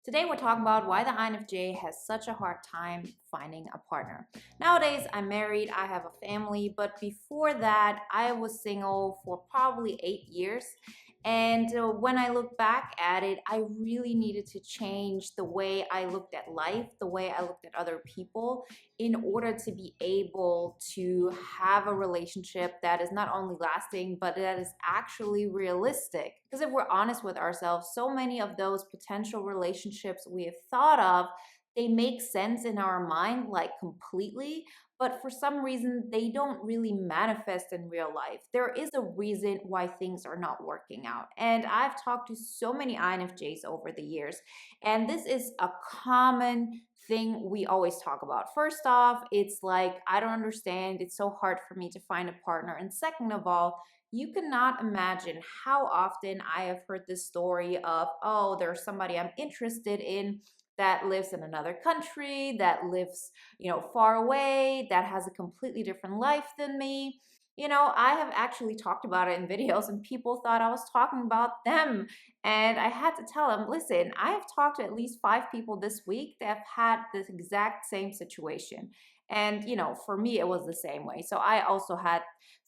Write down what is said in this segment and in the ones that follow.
Today we're talking about why the INFJ has such a hard time finding a partner. Nowadays I'm married, I have a family, but before that I was single for probably 8 years. And when I look back at it, I really needed to change the way I looked at life, the way I looked at other people, in order to be able to have a relationship that is not only lasting, but that is actually realistic. Because if we're honest with ourselves, so many of those potential relationships we have thought of, they make sense in our mind like completely, but for some reason they don't really manifest in real life. There is a reason why things are not working out. And I've talked to so many INFJs over the years, and this is a common thing we always talk about. First off, it's like, I don't understand. It's so hard for me to find a partner. And second of all, you cannot imagine how often I have heard this story of, oh, there's somebody I'm interested in that lives in another country, that lives, far away, that has a completely different life than me. I have actually talked about it in videos and people thought I was talking about them. And I had to tell them, listen, I have talked to at least 5 people this week that have had this exact same situation. And, for me, it was the same way. So I also had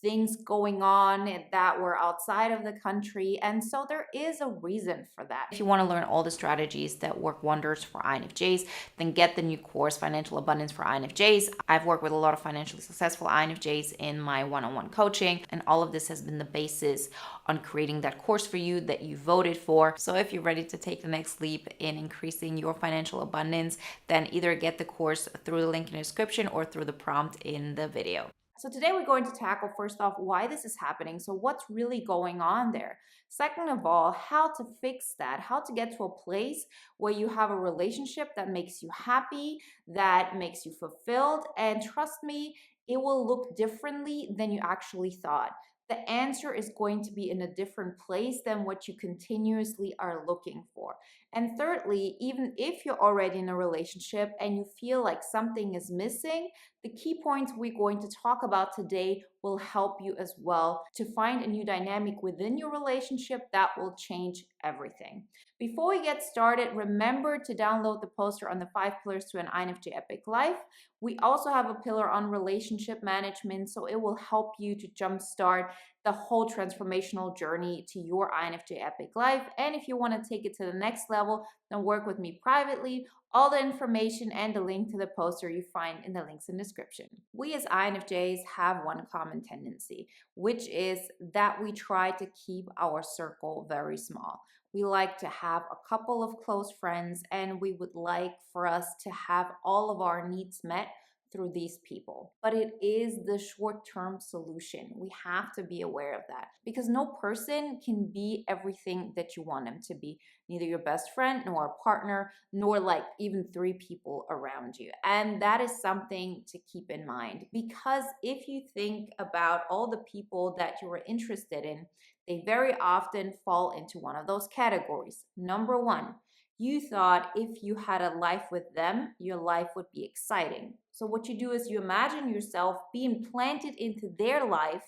things going on that were outside of the country. And so there is a reason for that. If you want to learn all the strategies that work wonders for INFJs, then get the new course, Financial Abundance for INFJs. I've worked with a lot of financially successful INFJs in my one-on-one coaching, and all of this has been the basis on creating that course for you that you voted for. So if you're ready to take the next leap in increasing your financial abundance, then either get the course through the link in the description or through the prompt in the video. So today we're going to tackle first off why this is happening. So what's really going on there? Second of all, how to fix that, how to get to a place where you have a relationship that makes you happy, that makes you fulfilled. And trust me, it will look differently than you actually thought. The answer is going to be in a different place than what you continuously are looking for. And thirdly, even if you're already in a relationship and you feel like something is missing, the key points we're going to talk about today will help you as well to find a new dynamic within your relationship that will change everything. Before we get started, remember to download the poster on the 5 pillars to an INFJ epic life. We also have a pillar on relationship management, so it will help you to jumpstart the whole transformational journey to your INFJ epic life. And if you want to take it to the next level, then work with me privately. All the information and the link to the poster you find in the links in the description. We as INFJs have one common tendency, which is that we try to keep our circle very small. We like to have a couple of close friends, and we would like for us to have all of our needs met through these people. But it is the short-term solution. We have to be aware of that because no person can be everything that you want them to be. Neither your best friend, nor a partner, nor like even 3 people around you. And that is something to keep in mind, because if you think about all the people that you are interested in, they very often fall into one of those categories. Number one, you thought if you had a life with them, your life would be exciting. So what you do is you imagine yourself being planted into their life,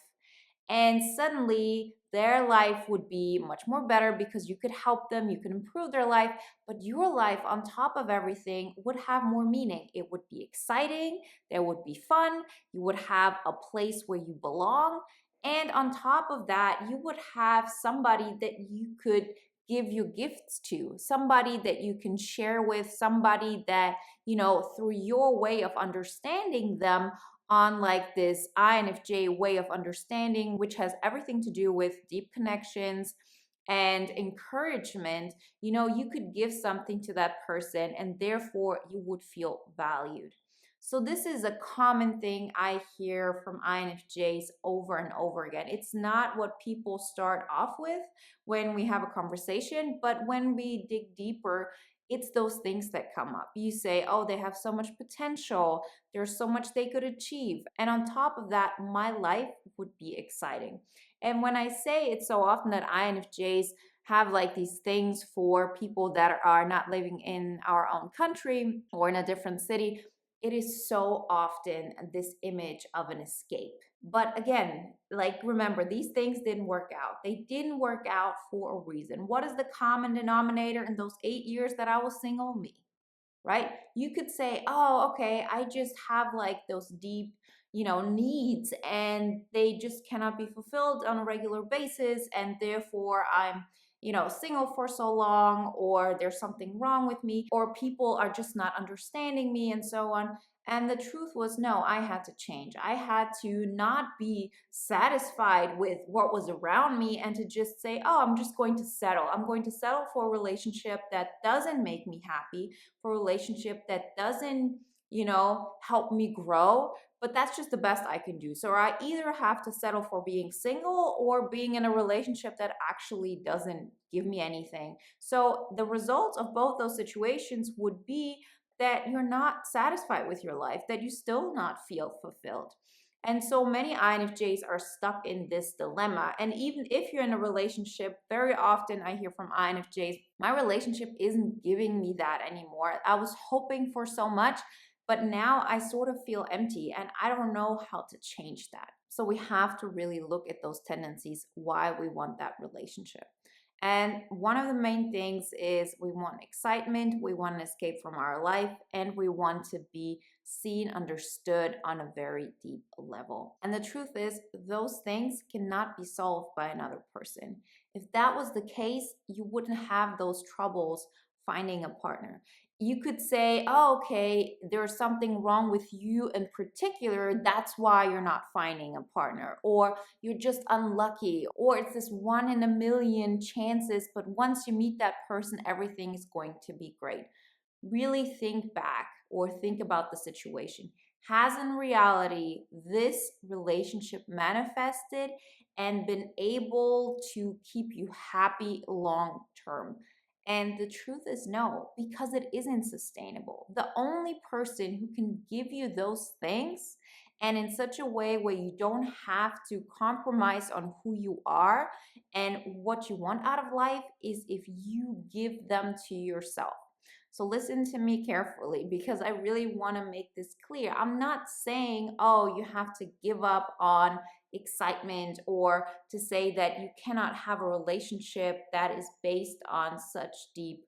and suddenly their life would be much more better because you could help them, you could improve their life, but your life on top of everything would have more meaning. It would be exciting, there would be fun, you would have a place where you belong, and on top of that, you would have somebody that you could give your gifts to, somebody that you can share with, somebody that, through your way of understanding them, on like this INFJ way of understanding, which has everything to do with deep connections and encouragement, you could give something to that person and therefore you would feel valued. So this is a common thing I hear from INFJs over and over again. It's not what people start off with when we have a conversation, but when we dig deeper, it's those things that come up. You say, oh, they have so much potential. There's so much they could achieve. And on top of that, my life would be exciting. And when I say it so often that INFJs have like these things for people that are not living in our own country or in a different city, it is so often this image of an escape. But again, like remember, these things didn't work out. They didn't work out for a reason. What is the common denominator in those 8 years that I was single? Me, right? You could say, oh, okay, I just have like those deep, needs and they just cannot be fulfilled on a regular basis. And therefore, I'm, single for so long, or there's something wrong with me, or people are just not understanding me, and so on. And the truth was, no, I had to change. I had to not be satisfied with what was around me and to just say, oh, I'm just going to settle. I'm going to settle for a relationship that doesn't make me happy, for a relationship that doesn't, help me grow. But that's just the best I can do. So I either have to settle for being single or being in a relationship that actually doesn't give me anything. So the result of both those situations would be that you're not satisfied with your life, that you still not feel fulfilled. And so many INFJs are stuck in this dilemma. And even if you're in a relationship, very often I hear from INFJs, my relationship isn't giving me that anymore. I was hoping for so much, but now I sort of feel empty and I don't know how to change that. So we have to really look at those tendencies, why we want that relationship. And one of the main things is we want excitement, we want an escape from our life, and we want to be seen, understood on a very deep level. And the truth is, those things cannot be solved by another person. If that was the case, you wouldn't have those troubles finding a partner. You could say, oh, okay, there's something wrong with you in particular. That's why you're not finding a partner. Or you're just unlucky. Or it's this 1 in a million chances. But once you meet that person, everything is going to be great. Really think back or think about the situation. Has in reality this relationship manifested and been able to keep you happy long term? And the truth is no, because it isn't sustainable. The only person who can give you those things and in such a way where you don't have to compromise on who you are and what you want out of life is if you give them to yourself. So listen to me carefully because I really want to make this clear. I'm not saying, oh, you have to give up on excitement or to say that you cannot have a relationship that is based on such deep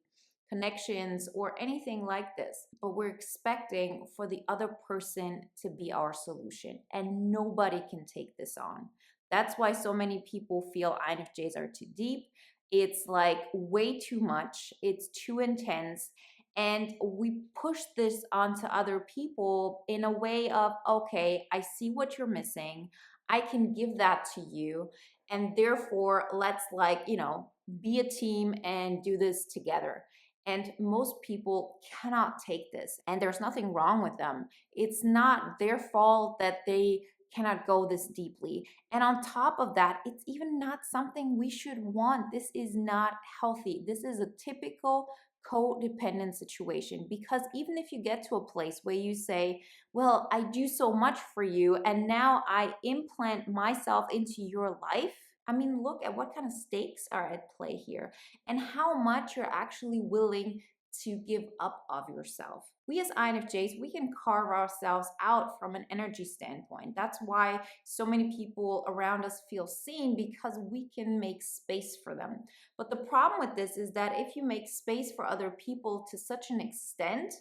connections or anything like this. But we're expecting for the other person to be our solution, and nobody can take this on. That's why so many people feel INFJs are too deep. It's like way too much, it's too intense. And we push this onto other people in a way of, okay, I see what you're missing. I can give that to you. And therefore, let's be a team and do this together. And most people cannot take this. And there's nothing wrong with them. It's not their fault that they cannot go this deeply. And on top of that, it's even not something we should want. This is not healthy. This is a typical codependent situation, because even if you get to a place where you say, well, I do so much for you and now I implant myself into your life, I mean, look at what kind of stakes are at play here and how much you're actually willing to give up of yourself. We as INFJs, we can carve ourselves out from an energy standpoint. That's why so many people around us feel seen, because we can make space for them. But the problem with this is that if you make space for other people to such an extent,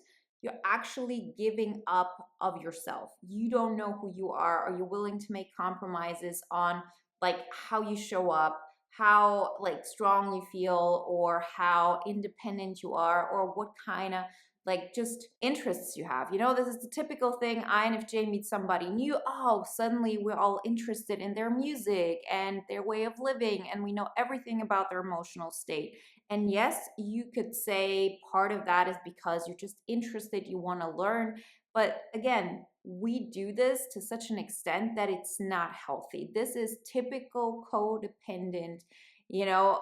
you're actually giving up of yourself. You don't know who you are. Are you willing to make compromises on like how you show up, how like strong you feel, or how independent you are, or what kind of like just interests you have? This is the typical thing. INFJ meets somebody new, oh, suddenly we're all interested in their music and their way of living, and we know everything about their emotional state. And yes, you could say part of that is because you're just interested, you want to learn. But again, we do this to such an extent that it's not healthy. This is typical codependent,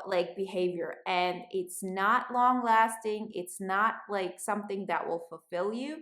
like behavior. And it's not long lasting. It's not like something that will fulfill you.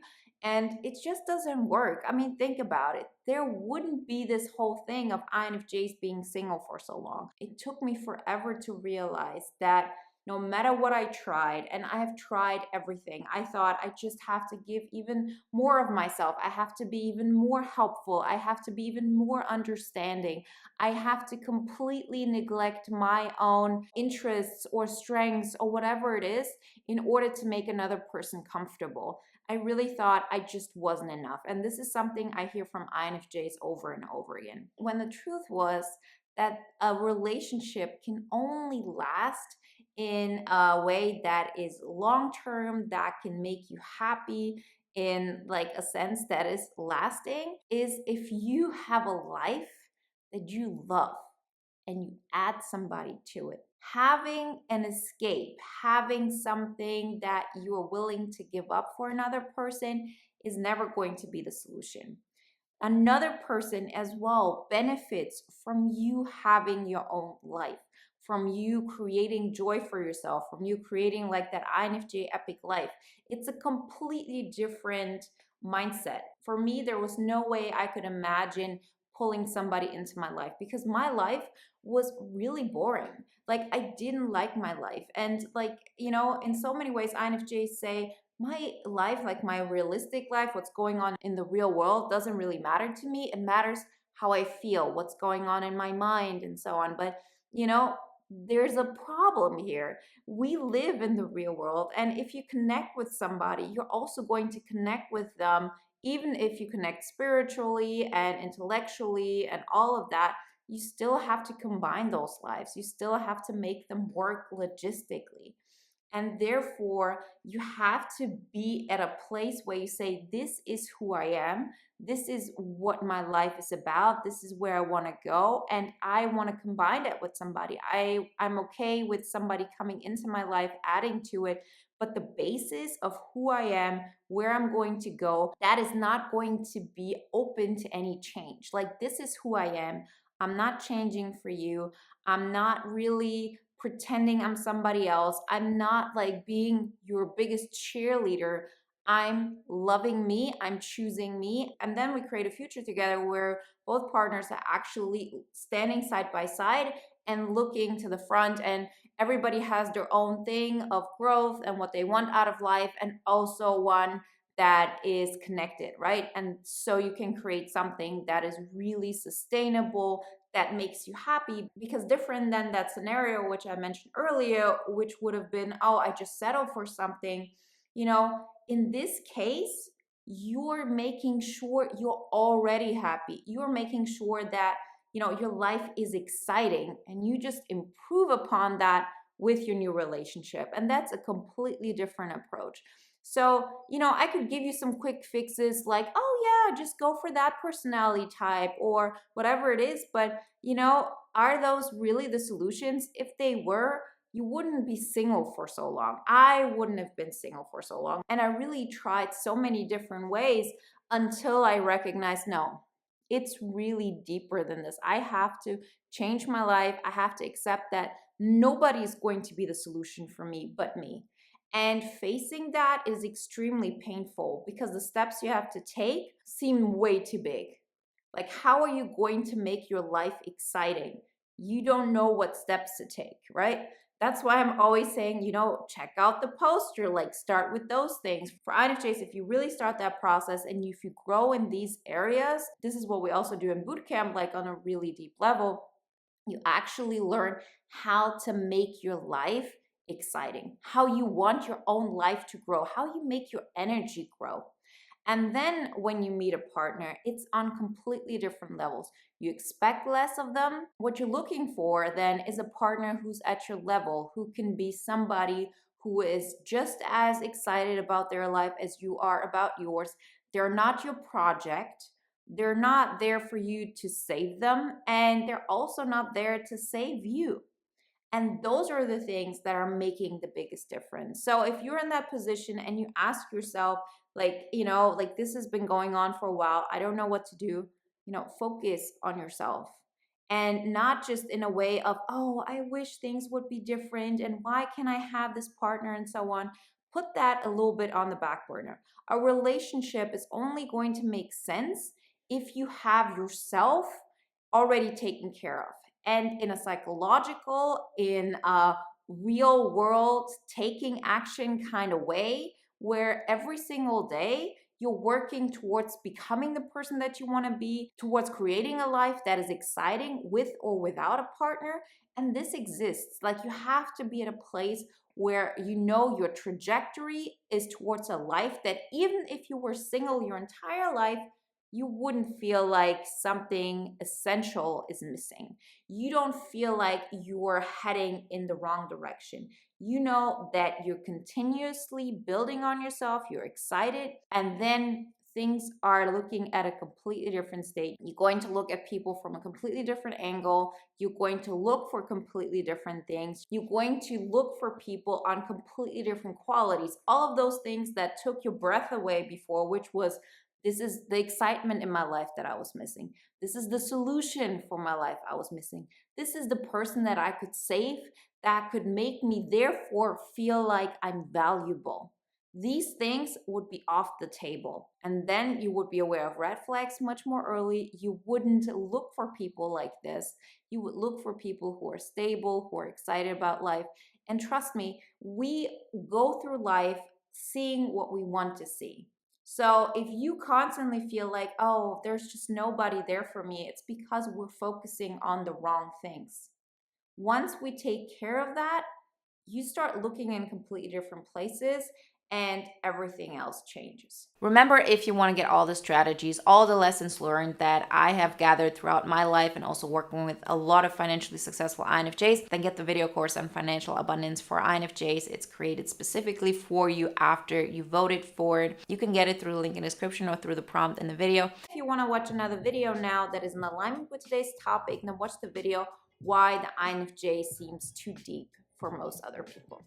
And it just doesn't work. I mean, think about it. There wouldn't be this whole thing of INFJs being single for so long. It took me forever to realize that no matter what I tried, and I have tried everything. I thought I just have to give even more of myself. I have to be even more helpful. I have to be even more understanding. I have to completely neglect my own interests or strengths or whatever it is in order to make another person comfortable. I really thought I just wasn't enough. And this is something I hear from INFJs over and over again. When the truth was that a relationship can only last in a way that is long term, that can make you happy in like a sense that is lasting, is if you have a life that you love and you add somebody to it. Having an escape, having something that you are willing to give up for another person is never going to be the solution. Another person as well benefits from you having your own life, from you creating joy for yourself, from you creating like that INFJ epic life. It's a completely different mindset. For me, there was no way I could imagine pulling somebody into my life because my life was really boring. Like, I didn't like my life. And, like, in so many ways, INFJs say, my life, like my realistic life, what's going on in the real world doesn't really matter to me. It matters how I feel, what's going on in my mind, and so on. But, you know, there's a problem here. We live in the real world. And if you connect with somebody, you're also going to connect with them, even if you connect spiritually and intellectually and all of that. You still have to combine those lives. You still have to make them work logistically. And therefore, you have to be at a place where you say, this is who I am. This is what my life is about. This is where I want to go. And I want to combine it with somebody. I'm okay with somebody coming into my life, adding to it. But the basis of who I am, where I'm going to go, that is not going to be open to any change. Like, this is who I am. I'm not changing for you. I'm not really pretending I'm somebody else. I'm not like being your biggest cheerleader. I'm loving me, I'm choosing me. And then we create a future together where both partners are actually standing side by side and looking to the front, and everybody has their own thing of growth and what they want out of life, and also one that is connected, right? And so you can create something that is really sustainable, that makes you happy, because different than that scenario which I mentioned earlier, which would have been, oh, I just settle for something. In this case, you're making sure you're already happy. You're making sure that your life is exciting, and you just improve upon that with your new relationship. And that's a completely different approach. So, I could give you some quick fixes like, oh, yeah, just go for that personality type or whatever it is. But, are those really the solutions? If they were, you wouldn't be single for so long. I wouldn't have been single for so long. And I really tried so many different ways until I recognized, no, it's really deeper than this. I have to change my life. I have to accept that nobody's going to be the solution for me but me. And facing that is extremely painful because the steps you have to take seem way too big. Like, how are you going to make your life exciting? You don't know what steps to take, right? That's why I'm always saying, check out the poster, like start with those things. For INFJs, if you really start that process and if you grow in these areas, this is what we also do in bootcamp, like on a really deep level, you actually learn how to make your life exciting, how you want your own life to grow, how you make your energy grow. And then when you meet a partner, it's on completely different levels. You expect less of them. What you're looking for then is a partner who's at your level, who can be somebody who is just as excited about their life as you are about yours. They're not your project. They're not there for you to save them, and they're also not there to save you. And those are the things that are making the biggest difference. So if you're in that position and you ask yourself, like this has been going on for a while, I don't know what to do, focus on yourself. And not just in a way of, oh, I wish things would be different and why can I have this partner and so on. Put that a little bit on the back burner. A relationship is only going to make sense if you have yourself already taken care of, and in a psychological, in a real world taking action kind of way, where every single day you're working towards becoming the person that you want to be, towards creating a life that is exciting with or without a partner. And this exists. Like, you have to be at a place where you know your trajectory is towards a life that, even if you were single your entire life, you wouldn't feel like something essential is missing. You don't feel like you're heading in the wrong direction. You know that you're continuously building on yourself, you're excited, and then things are looking at a completely different state. You're going to look at people from a completely different angle. You're going to look for completely different things. You're going to look for people on completely different qualities. All of those things that took your breath away before, which was, this is the excitement in my life that I was missing. This is the solution for my life I was missing. This is the person that I could save, that could make me therefore feel like I'm valuable. These things would be off the table. And then you would be aware of red flags much more early. You wouldn't look for people like this. You would look for people who are stable, who are excited about life. And trust me, we go through life seeing what we want to see. So if you constantly feel like, oh, there's just nobody there for me, it's because we're focusing on the wrong things. Once we take care of that, you start looking in completely different places and everything else changes. Remember, if you want to get all the strategies, all the lessons learned that I have gathered throughout my life and also working with a lot of financially successful INFJs, then get the video course on financial abundance for INFJs. It's created specifically for you after you voted for it. You can get it through the link in the description or through the prompt in the video. If you want to watch another video now that is in alignment with today's topic, then watch the video why the INFJ seems too deep for most other people.